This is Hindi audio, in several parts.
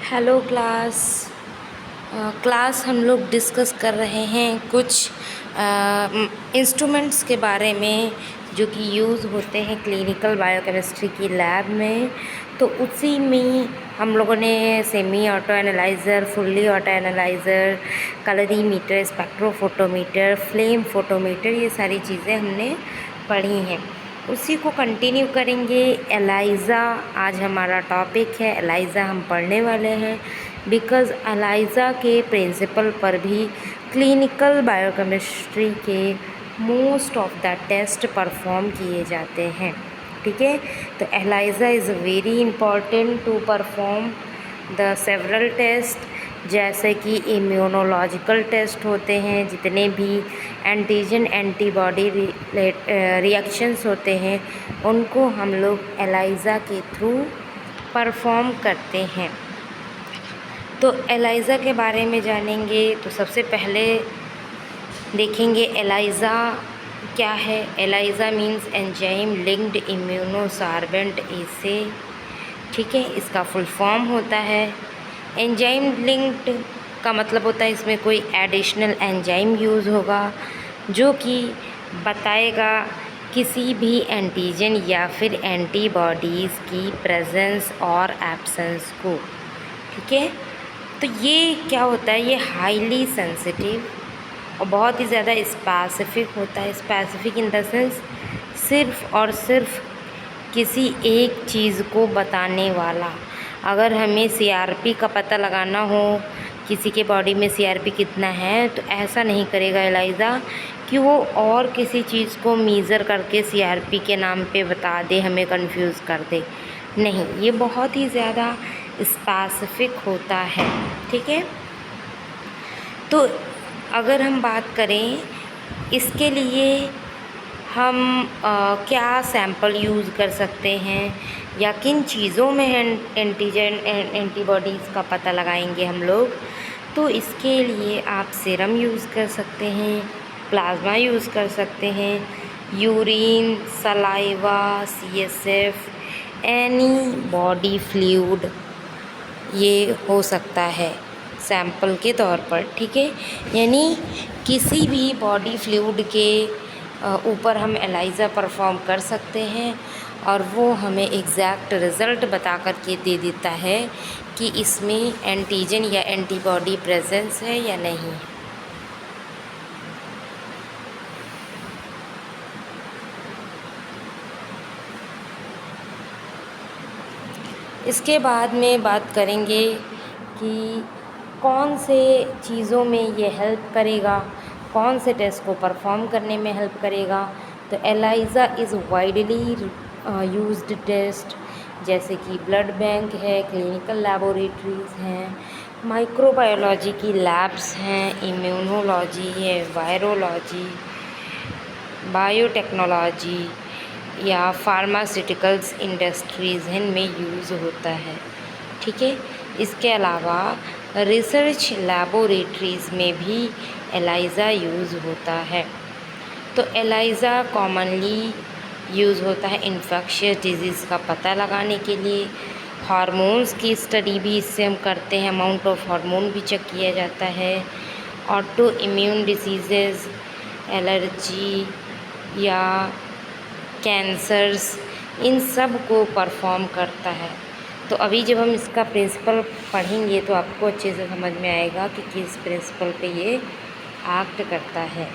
Hello class. क्लास हम लोग डिस्कस कर रहे हैं कुछ इंस्ट्रूमेंट्स के बारे में जो कि यूज़ होते हैं क्लिनिकल बायोकेमिस्ट्री की लैब में। तो उसी में हम लोगों ने semi auto analyser, fully auto analyser, colorimeter, spectrophotometer, flame photometer, ये सारी चीज़ें हमने पढ़ी हैं। उसी को कंटिन्यू करेंगे। एलाइज़ा आज हमारा टॉपिक है। एलाइज़ा हम पढ़ने वाले हैं बिकॉज़ एलाइज़ा के प्रिंसिपल पर भी क्लिनिकल बायोकेमिस्ट्री के most of the test perform किए जाते हैं। ठीक है, तो ELISA is very important to perform the several test, जैसे कि इम्यूनोलॉजिकल टेस्ट होते हैं, जितने भी एंटीजन एंटीबॉडी रिएक्शंस होते हैं उनको हम लोग एलाइज़ा के थ्रू परफॉर्म करते हैं। तो एलाइज़ा के बारे में जानेंगे तो सबसे पहले देखेंगे एलाइज़ा क्या है। एलाइज़ा मीन्स एंजाइम लिंक्ड इम्यूनोसार्बेंट एसे। ठीक है, इसका फुल फॉर्म होता है एंजाइम लिंक्ड का मतलब होता है इसमें कोई एडिशनल एंजाइम यूज़ होगा जो कि बताएगा किसी भी एंटीजन या फिर एंटीबॉडीज़ की प्रेजेंस और एब्सेंस को। ठीक है, तो ये क्या होता है, ये हाईली सेंसिटिव और बहुत ही ज़्यादा स्पेसिफिक होता है। स्पेसिफिक इन द सेंस सिर्फ़ और सिर्फ किसी एक चीज़ को बताने वाला। अगर हमें सीआरपी का पता लगाना हो, किसी के बॉडी में सीआरपी कितना है, तो ऐसा नहीं करेगा एलाइज़ा कि वो और किसी चीज़ को मेज़र करके सीआरपी के नाम पे बता दे, हमें कंफ्यूज कर दे। नहीं, ये बहुत ही ज़्यादा स्पेसिफिक होता है। ठीक है, तो अगर हम बात करें इसके लिए हम क्या सैंपल यूज़ कर सकते हैं या किन चीज़ों में एंटीजन एंटीबॉडीज़ का पता लगाएंगे हम लोग, तो इसके लिए आप सीरम यूज़ कर सकते हैं, प्लाज्मा यूज़ कर सकते हैं, urine, saliva, CSF, any body fluid ये हो सकता है सैंपल के तौर पर। ठीक है, यानी किसी भी बॉडी फ्लूइड के ऊपर हम एलाइज़ा परफॉर्म कर सकते हैं और वो हमें एग्जैक्ट रिज़ल्ट बता कर के दे देता है कि इसमें एंटीजन या एंटीबॉडी प्रेजेंस है या नहीं। इसके बाद में बात करेंगे कि कौन से चीज़ों में ये हेल्प करेगा, कौन से टेस्ट को परफॉर्म करने में हेल्प करेगा। तो ELISA is widely used test, जैसे कि ब्लड बैंक है, क्लिनिकल लैबोरेटरीज़ हैं, माइक्रोबायोलॉजी की लैब्स हैं, इम्यूनोलॉजी है, वायरोलॉजी, बायोटेक्नोलॉजी या फार्मास्यूटिकल्स इंडस्ट्रीज़ इनमें यूज़ होता है। ठीक है, इसके अलावा रिसर्च लैबोरेटरीज़ में भी एलाइज़ा यूज़ होता है। तो एलाइज़ा कॉमनली यूज़ होता है इन्फेक्शियस डिजीज़ का पता लगाने के लिए। हार्मोन्स की स्टडी भी इससे हम करते हैं, अमाउंट ऑफ हार्मोन भी चेक किया जाता है। ऑटो इम्यून डिसीज़ेज़, एलर्जी या कैंसर्स, इन सब को परफॉर्म करता है। तो अभी जब हम इसका प्रिंसिपल पढ़ेंगे तो आपको अच्छे से समझ में आएगा कि किस प्रिंसिपल पे ये एक्ट करता है।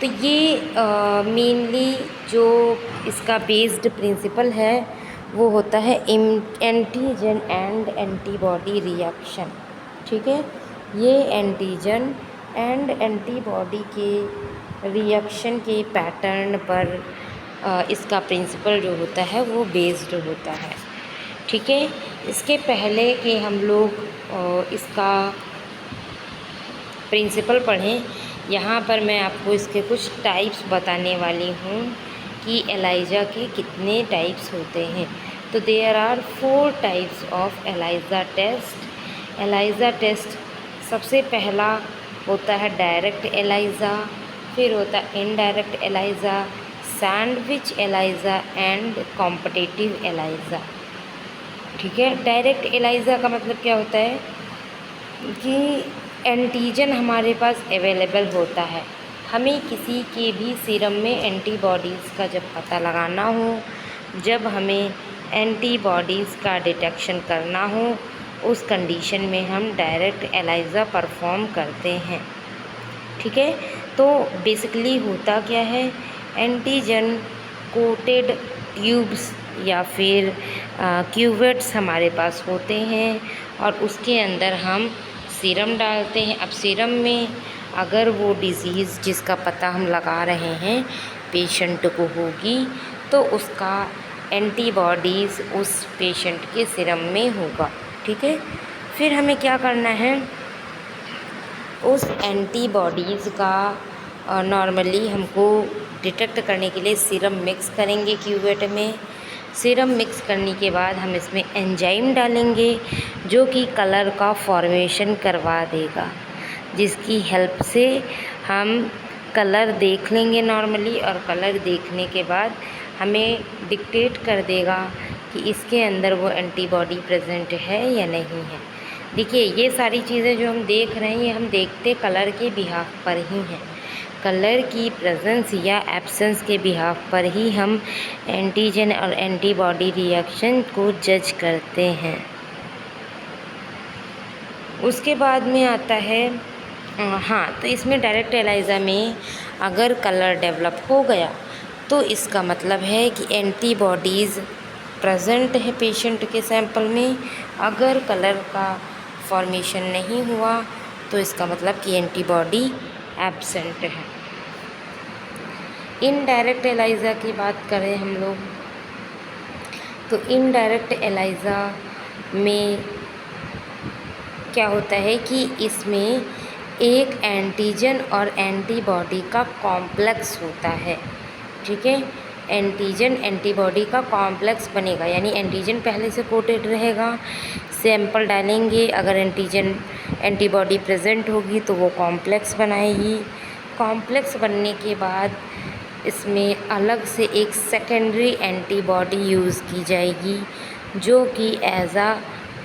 तो ये मेनली जो इसका बेस्ड प्रिंसिपल है वो होता है एंटीजन एंड एंटीबॉडी रिएक्शन। ठीक है, ये एंटीजन एंड एंटीबॉडी के रिएक्शन के पैटर्न पर इसका प्रिंसिपल जो होता है वो बेस्ड होता है। ठीक है, इसके पहले कि हम लोग इसका प्रिंसिपल पढ़ें, यहाँ पर मैं आपको इसके कुछ टाइप्स बताने वाली हूँ कि एलाइज़ा के कितने टाइप्स होते हैं। तो there are 4 types of ELISA test. ELISA test सबसे पहला होता है डायरेक्ट एलाइज़ा, फिर होता है indirect ELISA, sandwich ELISA and competitive ELISA. ठीक है, डायरेक्ट एलाइज़ा का मतलब क्या होता है कि एंटीजन हमारे पास अवेलेबल होता है। हमें किसी के भी सीरम में एंटीबॉडीज़ का जब पता लगाना हो, जब हमें एंटीबॉडीज़ का डिटेक्शन करना हो, उस कंडीशन में हम डायरेक्ट एलाइज़ा परफॉर्म करते हैं। ठीक है, तो बेसिकली होता क्या है, एंटीजन कोटेड ट्यूब्स या फिर क्यूवेट्स हमारे पास होते हैं और उसके अंदर हम सीरम डालते हैं। अब सीरम में अगर वो डिज़ीज़ जिसका पता हम लगा रहे हैं पेशेंट को होगी तो उसका एंटीबॉडीज़ उस पेशेंट के सीरम में होगा। ठीक है, फिर हमें क्या करना है, उस एंटीबॉडीज़ का नॉर्मली हमको डिटेक्ट करने के लिए सीरम मिक्स करेंगे क्यूवेट में। सीरम मिक्स करने के बाद हम इसमें एंजाइम डालेंगे जो कि कलर का फॉर्मेशन करवा देगा, जिसकी हेल्प से हम कलर देख लेंगे नॉर्मली, और कलर देखने के बाद हमें डिक्टेट कर देगा कि इसके अंदर वो एंटीबॉडी प्रेजेंट है या नहीं है। देखिए, ये सारी चीज़ें जो हम देख रहे हैं ये हम देखते कलर के बिहाफ पर ही हैं। कलर की प्रेजेंस या एब्सेंस के बिहाफ पर ही हम एंटीजन और एंटीबॉडी रिएक्शन को जज करते हैं। उसके बाद में आता है तो इसमें डायरेक्ट एलाइज़ा में अगर कलर डेवलप हो गया तो इसका मतलब है कि एंटीबॉडीज़ प्रेजेंट है पेशेंट के सैंपल में। अगर कलर का फॉर्मेशन नहीं हुआ तो इसका मतलब कि एंटीबॉडी एब्सेंट है। इनडायरेक्ट एलाइज़ा की बात करें हम लोग तो इनडायरेक्ट एलाइज़ा में क्या होता है कि इसमें एक एंटीजन और एंटीबॉडी का कॉम्प्लेक्स होता है। ठीक है, एंटीजन एंटीबॉडी का कॉम्प्लेक्स बनेगा, यानी एंटीजन पहले से कोटेड रहेगा, सैंपल डालेंगे, अगर एंटीजन एंटीबॉडी प्रेजेंट होगी तो वो कॉम्प्लेक्स बनाएगी। कॉम्प्लेक्स बनने के बाद इसमें अलग से एक सेकेंडरी एंटीबॉडी यूज़ की जाएगी जो कि एज आ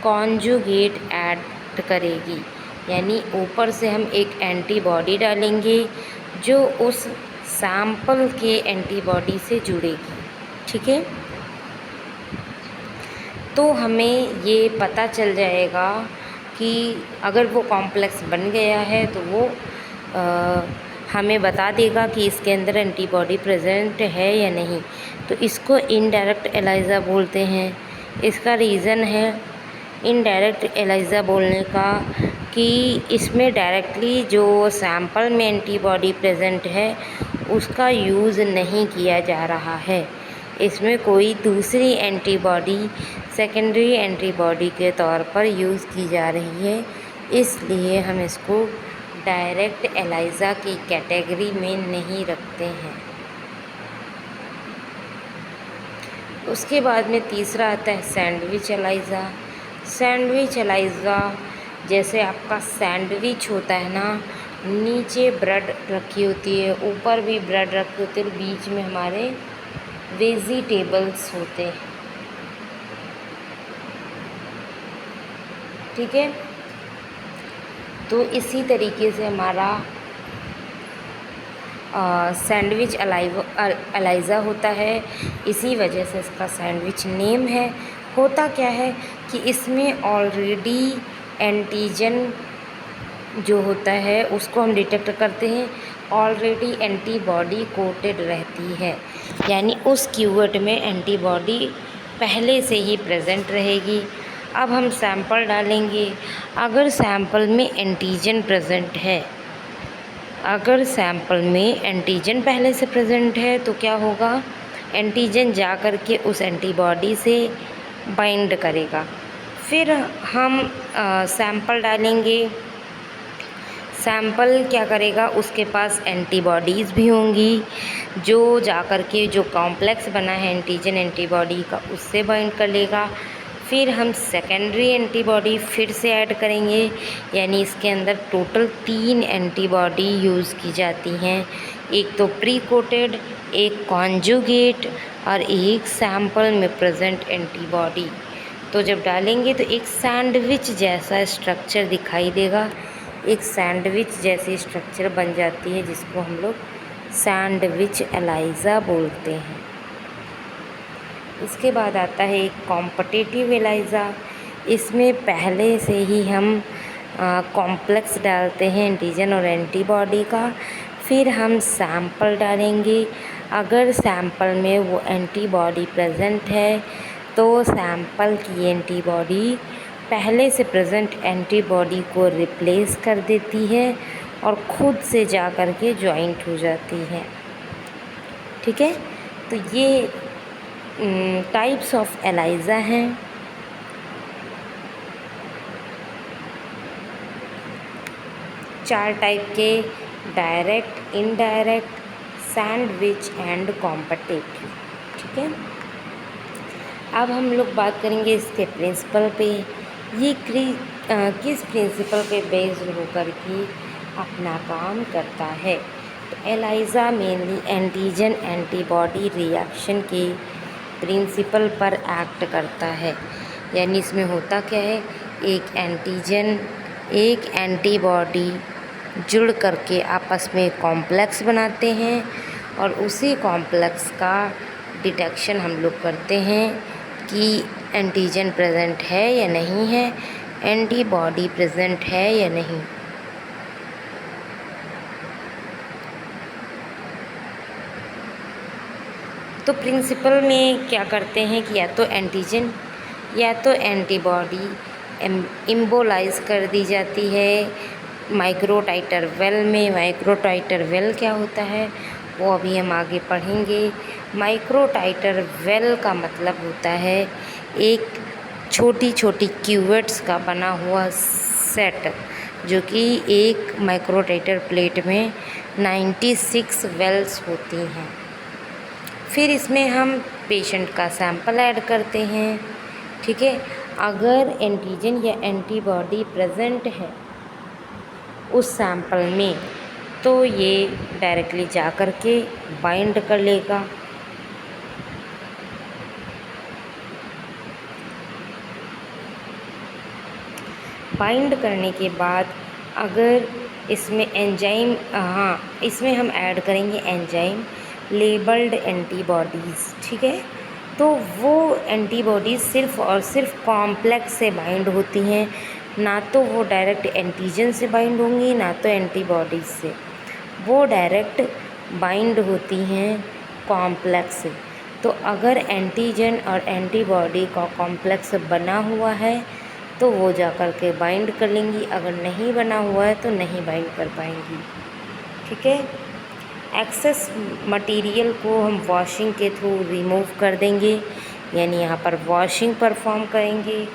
कॉन्जुगेट एक्ट करेगी, यानी ऊपर से हम एक एंटीबॉडी डालेंगे जो उस सैंपल के एंटीबॉडी से जुड़ेगी। ठीक है, तो हमें ये पता चल जाएगा कि अगर वो कॉम्प्लेक्स बन गया है तो वो हमें बता देगा कि इसके अंदर एंटीबॉडी प्रेजेंट है या नहीं। तो इसको इनडायरेक्ट एलाइज़ा बोलते हैं। इसका रीज़न है इनडायरेक्ट एलाइज़ा बोलने का कि इसमें डायरेक्टली जो सैंपल में एंटीबॉडी प्रेजेंट है उसका यूज़ नहीं किया जा रहा है, इसमें कोई दूसरी एंटीबॉडी सेकेंडरी एंटीबॉडी के तौर पर यूज़ की जा रही है, इसलिए हम इसको डायरेक्ट एलाइज़ा की कैटेगरी में नहीं रखते हैं। उसके बाद में तीसरा आता है सैंडविच एलाइज़ा। सैंडविच एलाइज़ा जैसे आपका सैंडविच होता है ना, नीचे ब्रेड रखी होती है, ऊपर भी ब्रेड रखी होती है और बीच में हमारे वेजिटेबल्स होते हैं। ठीक है, तो इसी तरीके से हमारा सैंडविच एलाइज़ा होता है, इसी वजह से इसका सैंडविच नेम है। होता क्या है कि इसमें ऑलरेडी एंटीजन जो होता है उसको हम डिटेक्ट करते हैं, ऑलरेडी एंटीबॉडी कोटेड रहती है, यानी उस क्यूवेट में एंटीबॉडी पहले से ही प्रेजेंट रहेगी। अब हम सैंपल डालेंगे, अगर सैंपल में एंटीजन प्रेजेंट है, अगर सैंपल में एंटीजन पहले से प्रेजेंट है तो क्या होगा, एंटीजन जा कर के उस एंटीबॉडी से बाइंड करेगा। फिर हम सैंपल डालेंगे, सैंपल क्या करेगा, उसके पास एंटीबॉडीज़ भी होंगी जो जा कर के जो कॉम्प्लेक्स बना है एंटीजन एंटीबॉडी का उससे बाइंड कर लेगा। फिर हम सेकेंडरी एंटीबॉडी फिर से ऐड करेंगे, यानी इसके अंदर टोटल 3 एंटीबॉडी यूज़ की जाती हैं। एक तो प्री कोटेड, एक कॉन्जुगेट और एक सैंपल में प्रेजेंट एंटीबॉडी। तो जब डालेंगे तो एक सैंडविच जैसा स्ट्रक्चर दिखाई देगा, एक सैंडविच जैसी स्ट्रक्चर बन जाती है, जिसको हम लोग सैंडविच एलाइज़ा बोलते हैं। इसके बाद आता है एक कॉम्पिटिटिव एलाइज़ा। इसमें पहले से ही हम कॉम्प्लेक्स डालते हैं एंटीजन और एंटीबॉडी का, फिर हम सैंपल डालेंगे। अगर सैंपल में वो एंटीबॉडी प्रेजेंट है तो सैंपल की एंटीबॉडी पहले से प्रेजेंट एंटीबॉडी को रिप्लेस कर देती है और खुद से जा कर के जॉइंट हो जाती है। ठीक है, तो ये टाइप्स ऑफ एलाइज़ा हैं। चार टाइप के: direct, indirect, sandwich and competitive. ठीक है, अब हम लोग बात करेंगे इसके प्रिंसिपल पे। ये किस प्रिंसिपल पे बेस्ड होकर के अपना काम करता है। तो एलाइज़ा मेनली एंटीजन एंटीबॉडी रिएक्शन के प्रिंसिपल पर एक्ट करता है। यानी इसमें होता क्या है, एक एंटीजन एक एंटीबॉडी जुड़ करके आपस में कॉम्प्लेक्स बनाते हैं और उसी कॉम्प्लेक्स का डिटेक्शन हम लोग करते हैं कि एंटीजन प्रेजेंट है या नहीं है, एंटीबॉडी प्रेजेंट है या नहीं। तो प्रिंसिपल में क्या करते हैं कि या तो एंटीजन या तो एंटीबॉडी इम्बोलाइज कर दी जाती है माइक्रोटाइटर वेल में। माइक्रोटाइटर वेल क्या होता है वो अभी हम आगे पढ़ेंगे। माइक्रोटाइटर वेल का मतलब होता है एक छोटी छोटी क्यूवेट्स का बना हुआ सेट, जो कि एक माइक्रोटाइटर प्लेट में 96 वेल्स होती हैं। फिर इसमें हम पेशेंट का सैंपल ऐड करते हैं। ठीक है, अगर एंटीजन या एंटीबॉडी प्रेजेंट है उस सैंपल में तो ये डायरेक्टली जा कर के बाइंड कर लेगा। बाइंड करने के बाद अगर इसमें एंजाइम, इसमें हम ऐड करेंगे एंजाइम लेबल्ड एंटीबॉडीज़। ठीक है, तो वो एंटीबॉडीज़ सिर्फ़ और सिर्फ कॉम्प्लेक्स से बाइंड होती हैं, ना तो वो डायरेक्ट एंटीजन से बाइंड होंगी ना तो एंटीबॉडीज़ से, वो डायरेक्ट बाइंड होती हैं कॉम्प्लेक्स से। तो अगर एंटीजन और एंटीबॉडी का कॉम्प्लेक्स बना हुआ है तो वो जा कर के बाइंड कर लेंगी, अगर नहीं बना हुआ है तो नहीं बाइंड कर पाएंगी। ठीक है, एक्सेस मटेरियल को हम वॉशिंग के थ्रू रिमूव कर देंगे, यानी यहाँ पर वॉशिंग परफॉर्म करेंगे।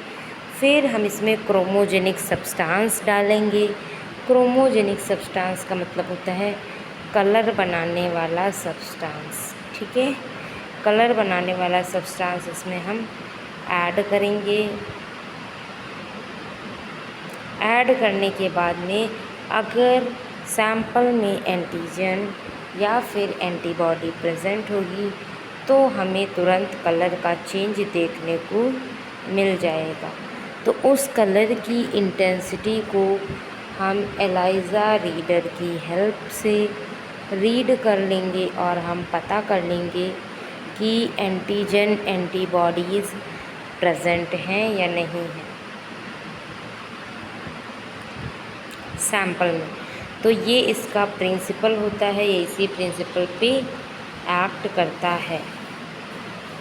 फिर हम इसमें क्रोमोजेनिक सब्सटेंस डालेंगे। क्रोमोजेनिक सब्सटेंस का मतलब होता है कलर बनाने वाला सब्सटेंस। ठीक है, कलर बनाने वाला सब्सटेंस इसमें हम ऐड करेंगे। ऐड करने के बाद में अगर सैंपल में एंटीजन या फिर एंटीबॉडी प्रेजेंट होगी तो हमें तुरंत कलर का चेंज देखने को मिल जाएगा। तो उस कलर की इंटेंसिटी को हम एलाइज़ा रीडर की हेल्प से रीड कर लेंगे और हम पता कर लेंगे कि एंटीजन एंटीबॉडीज़ प्रेजेंट हैं या नहीं हैं सैंपल में। तो ये इसका प्रिंसिपल होता है, ये इसी प्रिंसिपल पे एक्ट करता है।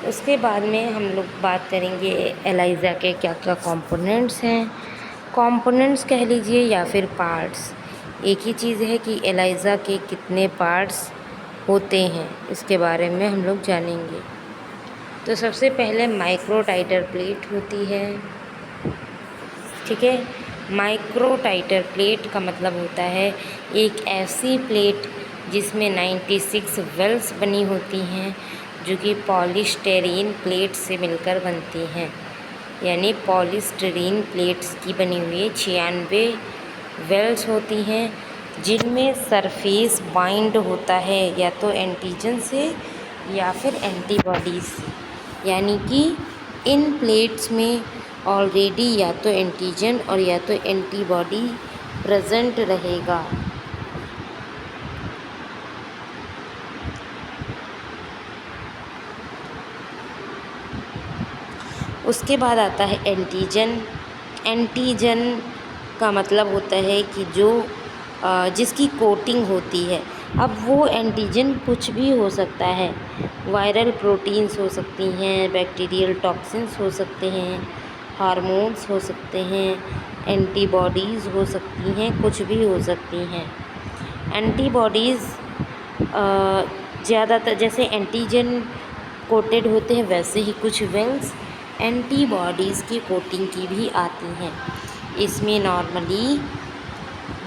उसके बाद में हम लोग बात करेंगे एलाइज़ा के क्या क्या कंपोनेंट्स हैं। कंपोनेंट्स कह लीजिए या फिर पार्ट्स, एक ही चीज़ है कि एलाइज़ा के कितने पार्ट्स होते हैं, इसके बारे में हम लोग जानेंगे। तो सबसे पहले माइक्रोटाइटर प्लेट होती है। ठीक है, माइक्रोटाइटर प्लेट का मतलब होता है एक ऐसी प्लेट जिसमें 96 वेल्स बनी होती हैं, जो कि पॉलीस्टेरीन प्लेट से मिलकर बनती हैं। यानी पॉलीस्टीरीन प्लेट्स की बनी हुई 96 वेल्स होती हैं, जिनमें सरफेस बाइंड होता है या तो एंटीजन से या फिर एंटीबॉडीज़ से। यानी कि इन प्लेट्स में ऑलरेडी या तो एंटीजन और या तो एंटीबॉडी प्रेजेंट रहेगा। उसके बाद आता है एंटीजन। एंटीजन का मतलब होता है कि जो जिसकी कोटिंग होती है। अब वो एंटीजन कुछ भी हो सकता है, वायरल प्रोटीन्स हो सकती हैं, बैक्टीरियल टॉक्सिन्स हो सकते हैं, हार्मोन्स हो सकते हैं, एंटीबॉडीज़ हो सकती हैं, कुछ भी हो सकती हैं। एंटीबॉडीज़ ज़्यादातर जैसे एंटीजन कोटेड होते हैं, वैसे ही कुछ वेल्स एंटीबॉडीज़ की कोटिंग की भी आती हैं। इसमें नॉर्मली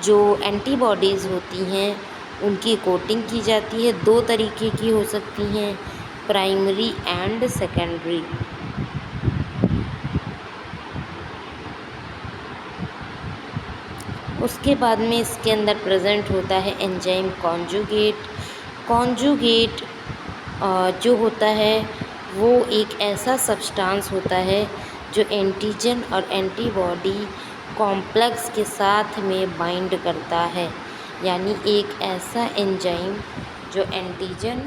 जो एंटीबॉडीज़ होती हैं उनकी कोटिंग की जाती है, 2 तरीके की हो सकती हैं, प्राइमरी एंड सेकेंडरी। उसके बाद में इसके अंदर प्रेजेंट होता है एंजाइम कॉन्जुगेट। कॉन्जुगेट जो होता है वो एक ऐसा सब्सटेंस होता है जो एंटीजन और एंटीबॉडी कॉम्प्लेक्स के साथ में बाइंड करता है। यानी एक ऐसा एंजाइम जो एंटीजन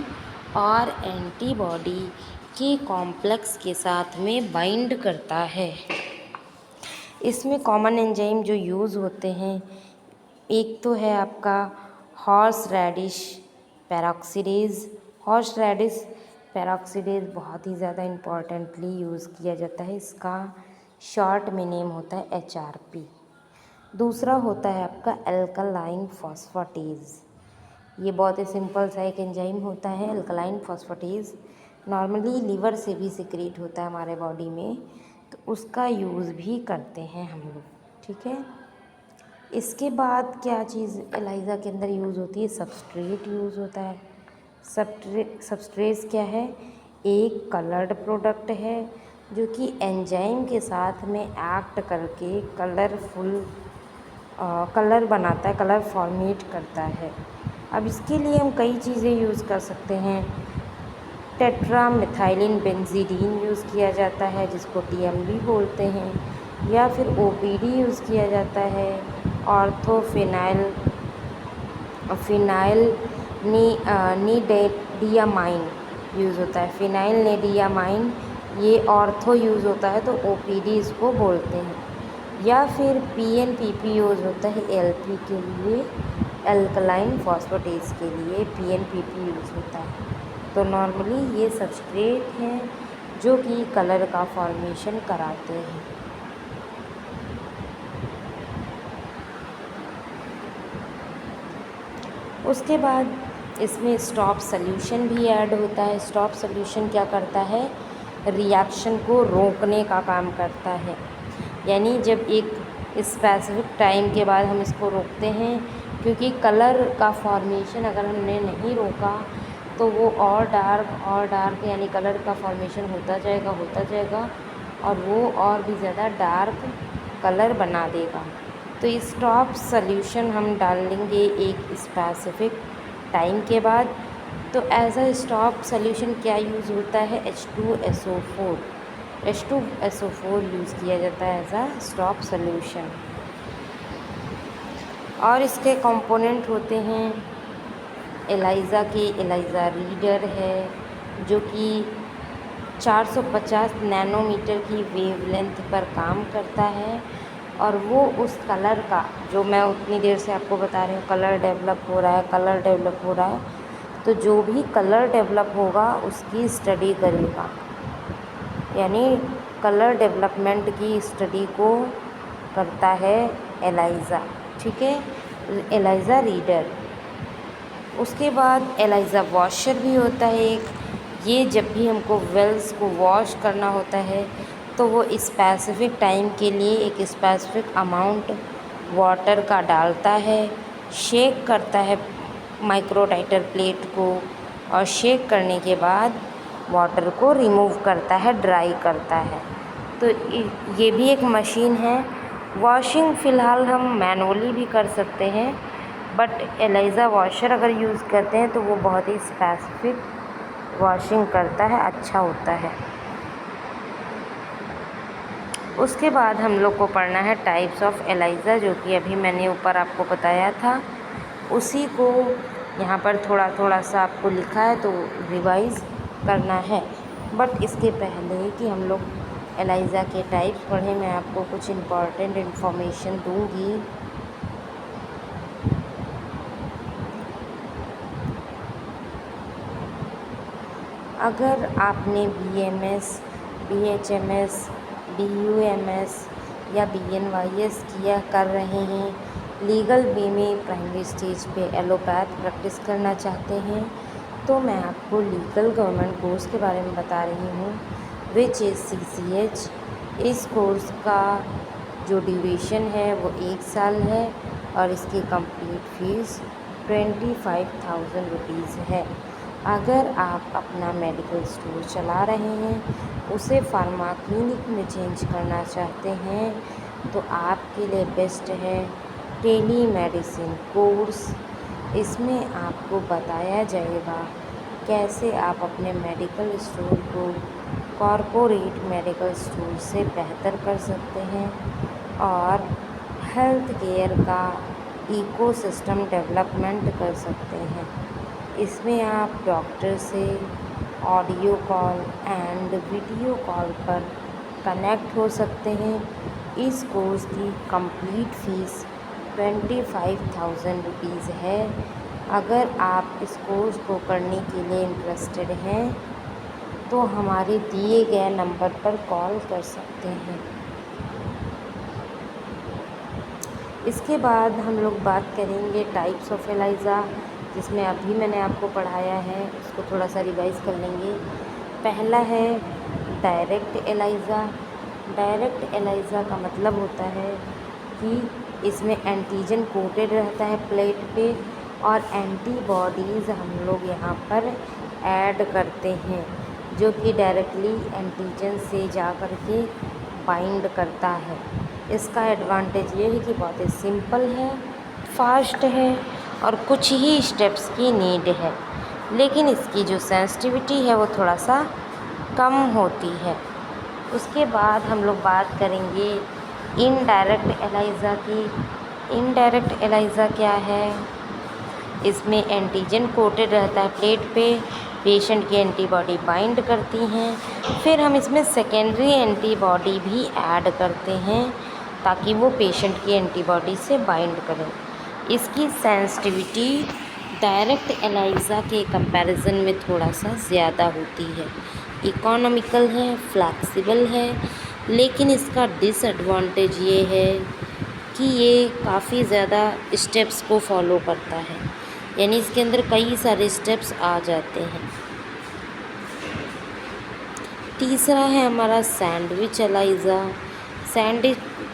और एंटीबॉडी के कॉम्प्लेक्स के साथ में बाइंड करता है। इसमें कॉमन एंजाइम जो यूज़ होते हैं, एक तो है आपका हॉर्स रेडिश पेरोक्सीडेज़। हॉर्स रेडिश पेरोक्सीडेज़ बहुत ही ज़्यादा इम्पॉर्टेंटली यूज़ किया जाता है, इसका शॉर्ट में नेम होता है HRP। दूसरा होता है आपका अल्कलाइन फॉस्फेटेज़। ये बहुत ही सिंपल सा एक एंजाइम होता है अल्कलाइन फॉस्फेटेज़। नॉर्मली लीवर से भी सिक्रीट होता है हमारे बॉडी में, तो उसका यूज़ भी करते हैं हम लोग, ठीक है। इसके बाद क्या चीज़ एलाइज़ा के अंदर यूज़ होती है, सबस्ट्रेट यूज़ होता है। सबस्ट्रेट क्या है, एक कलर्ड प्रोडक्ट है जो कि एंजाइम के साथ में एक्ट करके कलर बनाता है, कलर फॉर्मेट करता है। अब इसके लिए हम कई चीज़ें यूज़ कर सकते हैं। टेट्रामेथिलीन बेंजीडीन यूज़ किया जाता है जिसको TMB बोलते हैं, या फिर OPD यूज़ किया जाता है। निडेडियामाइन यूज़ होता है, फिनाइलनेडियामाइन ये ऑर्थो यूज़ होता है तो OPD इसको बोलते हैं। या फिर PNPP यूज़ होता है LP के लिए, अल्कलाइन फॉस्फेटेज़ के लिए PNPP यूज़ होता है। तो नॉर्मली ये सबस्ट्रेट हैं जो कि कलर का फॉर्मेशन कराते हैं। उसके बाद इसमें स्टॉप सॉल्यूशन भी ऐड होता है। स्टॉप सॉल्यूशन क्या करता है, रिएक्शन को रोकने का काम करता है। यानी जब एक स्पेसिफिक टाइम के बाद हम इसको रोकते हैं, क्योंकि कलर का फॉर्मेशन अगर हमने नहीं रोका तो वो और डार्क यानी कलर का फॉर्मेशन होता जाएगा और वो और भी ज़्यादा डार्क कलर बना देगा। तो स्टॉप सॉल्यूशन हम डालेंगे एक स्पेसिफिक टाइम के बाद। तो एज अ स्टॉप सॉल्यूशन क्या यूज़ होता है, H2SO4 यूज़ किया जाता है एज अ स्टॉप सॉल्यूशन। और इसके कंपोनेंट होते हैं एलाइज़ा रीडर है जो कि 450 नैनोमीटर की वेवलेंथ पर काम करता है, और वो उस कलर का जो मैं उतनी देर से आपको बता रही हूँ, कलर डेवलप हो रहा है, तो जो भी कलर डेवलप होगा उसकी स्टडी करेगा। यानी कलर डेवलपमेंट की स्टडी को करता है एलाइज़ा, ठीक है, एलाइज़ा रीडर। उसके बाद एलाइज़ा वॉशर भी होता है एक। ये जब भी हमको वेल्स को वॉश करना होता है तो वो स्पेसिफिक टाइम के लिए एक स्पेसिफिक अमाउंट वाटर का डालता है, शेक करता है माइक्रोटाइटर प्लेट को, और शेक करने के बाद वाटर को रिमूव करता है, ड्राई करता है। तो ये भी एक मशीन है। वॉशिंग फ़िलहाल हम मैनुअली भी कर सकते हैं, बट एलाइज़ा वॉशर अगर यूज़ करते हैं तो वो बहुत ही स्पेसिफिक वॉशिंग करता है, अच्छा होता है। उसके बाद हम लोग को पढ़ना है टाइप्स ऑफ एलाइज़ा, जो कि अभी मैंने ऊपर आपको बताया था। उसी को यहाँ पर थोड़ा थोड़ा सा आपको लिखा है, तो रिवाइज़ करना है। बट इसके पहले कि हम लोग एलाइज़ा के टाइप्स पढ़ें, मैं आपको कुछ इम्पॉर्टेंट इन्फॉर्मेशन दूँगी। अगर आपने BMS, BHMS, BUMS या BNYS कर रहे हैं, लीगल बी में प्राइमरी स्टेज पे एलोपैथ प्रैक्टिस करना चाहते हैं, तो मैं आपको लीगल गवर्नमेंट कोर्स के बारे में बता रही हूँ, विच इज़ CCH। इस कोर्स का जो ड्यूरेशन है वो 1 साल है और इसकी कंप्लीट फ़ीस 25,000 रुपीज़ है। अगर आप अपना मेडिकल स्टोर चला रहे हैं, उसे फार्मा क्लिनिक में चेंज करना चाहते हैं, तो आपके लिए बेस्ट है टेली मेडिसिन कोर्स। इसमें आपको बताया जाएगा कैसे आप अपने मेडिकल स्टोर को कॉरपोरेट मेडिकल स्टोर से बेहतर कर सकते हैं और हेल्थ केयर का इकोसिस्टम डेवलपमेंट कर सकते हैं। इसमें आप डॉक्टर से audio call and video call पर कनेक्ट हो सकते हैं। इस कोर्स की कंप्लीट फ़ीस 25,000 रुपीज़ है। अगर आप इस कोर्स को करने के लिए इंटरेस्टेड हैं तो हमारे दिए गए नंबर पर कॉल कर सकते हैं। इसके बाद हम लोग बात करेंगे टाइप्स ऑफ एलाइज़ा, जिसमें अभी मैंने आपको पढ़ाया है, उसको थोड़ा सा रिवाइज़ कर लेंगे। पहला है डायरेक्ट एलाइज़ा। डायरेक्ट एलाइज़ा का मतलब होता है कि इसमें एंटीजन कोटेड रहता है प्लेट पे और एंटीबॉडीज़ हम लोग यहाँ पर ऐड करते हैं, जो कि डायरेक्टली एंटीजन से जा कर के बाइंड करता है। इसका एडवांटेज ये है कि बहुत ही सिंपल है, फास्ट है और कुछ ही स्टेप्स की नीड है, लेकिन इसकी जो सेंसिटिविटी है वो थोड़ा सा कम होती है। उसके बाद हम लोग बात करेंगे इनडायरेक्ट एलाइज़ा की। इनडायरेक्ट एलाइज़ा क्या है? इसमें एंटीजन कोटेड रहता है प्लेट पे, पेशेंट की एंटीबॉडी बाइंड करती हैं, फिर हम इसमें सेकेंडरी एंटीबॉडी भी ऐड करते हैं ताकि वो पेशेंट की एंटीबॉडी से बाइंड करें। इसकी सेंसिटिविटी डायरेक्ट एलाइज़ा के कंपैरिजन में थोड़ा सा ज़्यादा होती है, इकोनॉमिकल है, फ्लैक्सिबल है, लेकिन इसका डिसएडवांटेज ये है कि ये काफ़ी ज़्यादा स्टेप्स को फॉलो करता है, यानी इसके अंदर कई सारे स्टेप्स आ जाते हैं। तीसरा है हमारा सैंडविच एलाइज़ा।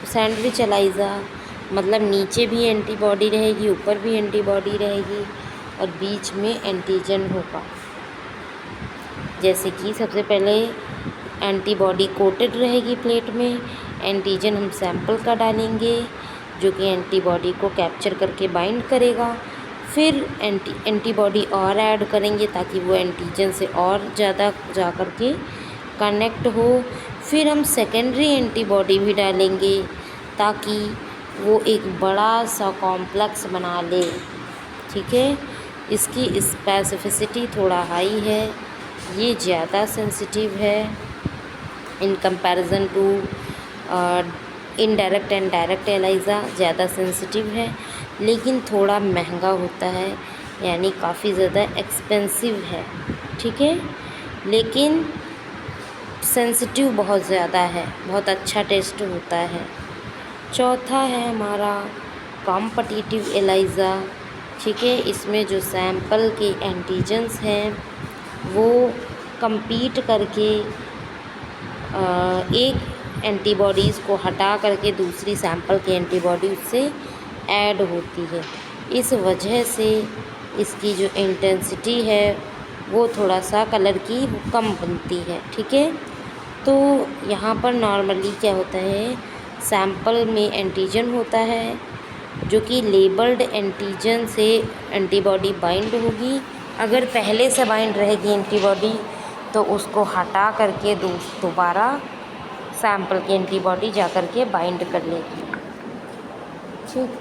सैंडविच एलाइज़ा मतलब नीचे भी एंटीबॉडी रहेगी, ऊपर भी एंटीबॉडी रहेगी और बीच में एंटीजन होगा। जैसे कि सबसे पहले एंटीबॉडी कोटेड रहेगी प्लेट में, एंटीजन हम सैंपल का डालेंगे जो कि एंटीबॉडी को कैप्चर करके बाइंड करेगा, फिर एंटीबॉडी और ऐड करेंगे ताकि वो एंटीजन से और ज़्यादा जा कर के कनेक्ट हो, फिर हम सेकेंडरी एंटीबॉडी भी डालेंगे ताकि वो एक बड़ा सा कॉम्प्लेक्स बना ले। ठीक है, इसकी स्पेसिफिसिटी थोड़ा हाई है, ये ज़्यादा सेंसिटिव है in comparison to indirect and direct ELISA, ज़्यादा सेंसिटिव है लेकिन थोड़ा महंगा होता है, यानी काफ़ी ज़्यादा एक्सपेंसिव है। ठीक है, लेकिन सेंसिटिव बहुत ज़्यादा है, बहुत अच्छा टेस्ट होता है। चौथा है हमारा कॉम्पिटिटिव एलाइज़ा। ठीक है, इसमें जो सैंपल के एंटीजन्स हैं वो compete करके एक एंटीबॉडीज़ को हटा करके दूसरी सैंपल की एंटीबॉडी उससे ऐड होती है। इस वजह से इसकी जो इंटेंसिटी है वो थोड़ा सा कलर की कम बनती है। ठीक है, तो यहाँ पर नॉर्मली क्या होता है, सैंपल में एंटीजन होता है जो कि लेबल्ड एंटीजन से एंटीबॉडी बाइंड होगी। अगर पहले से बाइंड रहेगी एंटीबॉडी तो उसको हटा करके दोबारा सैंपल की एंटीबॉडी जा कर के बाइंड कर लेगी। ठीक,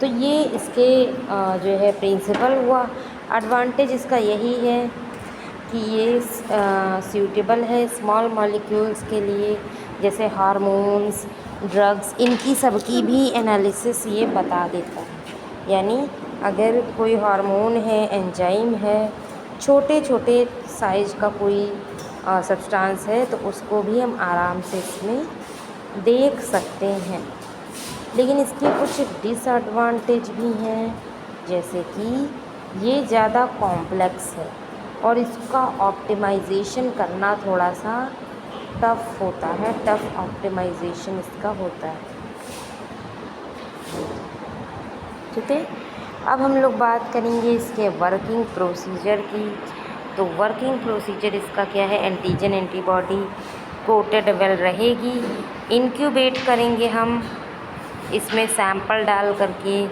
तो ये इसके जो है प्रिंसिपल हुआ। एडवांटेज इसका यही है कि ये सूटेबल है स्मॉल मॉलिक्यूल्स के लिए, जैसे हार्मोन्स, ड्रग्स, इनकी सबकी भी एनालिसिस ये बता देता है। यानी अगर कोई हार्मोन है, एंजाइम है, छोटे छोटे साइज का कोई सब्सटेंस है तो उसको भी हम आराम से इसमें देख सकते हैं। लेकिन इसके कुछ डिसएडवांटेज भी हैं, जैसे कि ये ज़्यादा कॉम्प्लेक्स है और इसका ऑप्टिमाइजेशन करना थोड़ा सा टफ़ होता है, टफ़ ऑप्टिमाइजेशन इसका होता है। ठीक है, अब हम लोग बात करेंगे इसके वर्किंग प्रोसीजर की। तो वर्किंग प्रोसीजर इसका क्या है, एंटीजन एंटीबॉडी कोटेड वेल रहेगी, इंक्यूबेट करेंगे हम इसमें सैंपल डाल करके,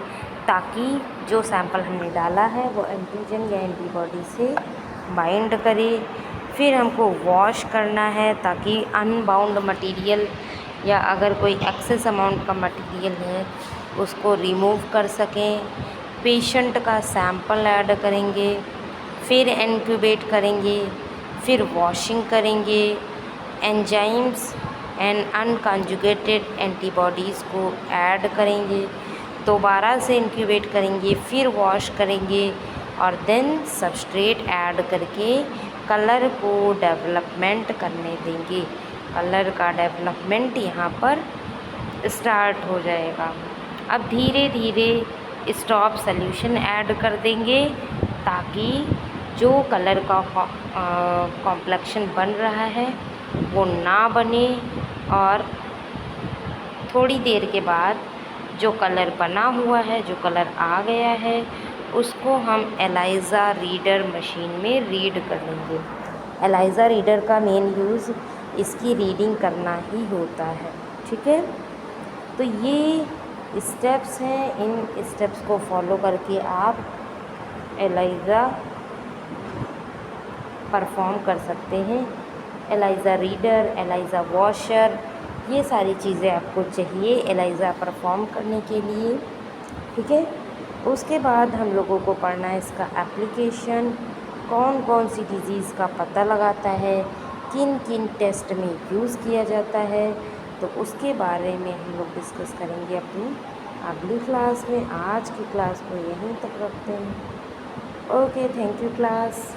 ताकि जो सैंपल हमने डाला है वो एंटीजन या एंटीबॉडी से बाइंड करे। फिर हमको वॉश करना है ताकि अनबाउंड मटेरियल या अगर कोई एक्सेस अमाउंट का मटेरियल है उसको रिमूव कर सकें। पेशेंट का सैंपल ऐड करेंगे, फिर इंक्यूबेट करेंगे, फिर वॉशिंग करेंगे, एंजाइम्स एंड अनकंजुगेटेड एंटीबॉडीज़ को ऐड करेंगे, दोबारा से इंक्यूबेट करेंगे, फिर वॉश करेंगे और देन सबस्ट्रेट ऐड करके कलर को डेवलपमेंट करने देंगे। कलर का डेवलपमेंट यहाँ पर स्टार्ट हो जाएगा। अब धीरे धीरे स्टॉप सॉल्यूशन ऐड कर देंगे ताकि जो कलर का कॉम्प्लेक्शन बन रहा है वो ना बने, और थोड़ी देर के बाद जो कलर बना हुआ है, जो कलर आ गया है, उसको हम एलाइज़ा रीडर मशीन में रीड कर लेंगे। एलाइज़ा रीडर का मेन यूज़ इसकी रीडिंग करना ही होता है। ठीक है, तो ये स्टेप्स हैं, इन स्टेप्स को फॉलो करके आप एलाइज़ा परफॉर्म कर सकते हैं। एलाइज़ा रीडर, एलाइज़ा वॉशर, ये सारी चीज़ें आपको चाहिए एलाइज़ा परफॉर्म करने के लिए। ठीक है, उसके बाद हम लोगों को पढ़ना है इसका एप्लीकेशन, कौन कौन सी डिज़ीज़ का पता लगाता है, किन किन टेस्ट में यूज़ किया जाता है, तो उसके बारे में हम लोग डिस्कस करेंगे अपनी अगली क्लास में। आज की क्लास को यहीं तक रखते हैं। Okay, thank you class.